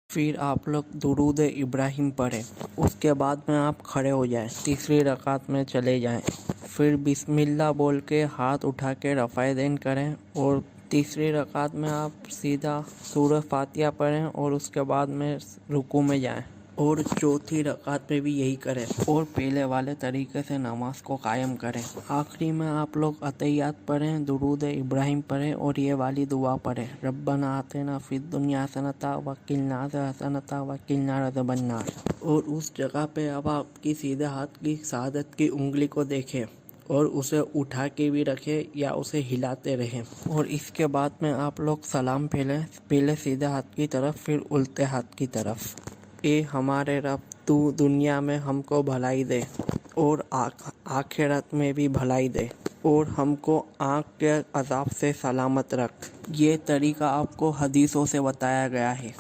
फिर आप लोग दुरूद इब्राहिम पढ़ें। उसके बाद में आप खड़े हो जाएं, तीसरी रकात में चले जाएं। फिर बिस्मिल्लाह बोल के हाथ उठा के रफ़ाएदैन करें और तीसरी रकात में आप सीधा सूरह फातिहा पढ़ें और उसके बाद में रुकू में जाएं और चौथी रकात में भी यही करें और पहले वाले तरीके से नमाज को कायम करें। आखिरी में आप लोग अतहियात पढ़ें, दुरूद इब्राहिम पढ़ें और ये वाली दुआ पढ़ें, रब्बना आतिना फिद दुनिया हसनता व किना हसनता व किना अज़ाबन्नार। और उस जगह पे अब आपकी सीधे हाथ की शहादत की उंगली को देखें और उसे उठा के भी रखें या उसे हिलाते रहें। और इसके बाद में आप लोग सलाम पहले सीधे हाथ की तरफ फिर उल्टे हाथ की तरफ। ए हमारे रब, तू दुनिया में हमको भलाई दे और आखिरत में भी भलाई दे और हमको आँख के अज़ाब से सलामत रख। ये तरीका आपको हदीसों से बताया गया है।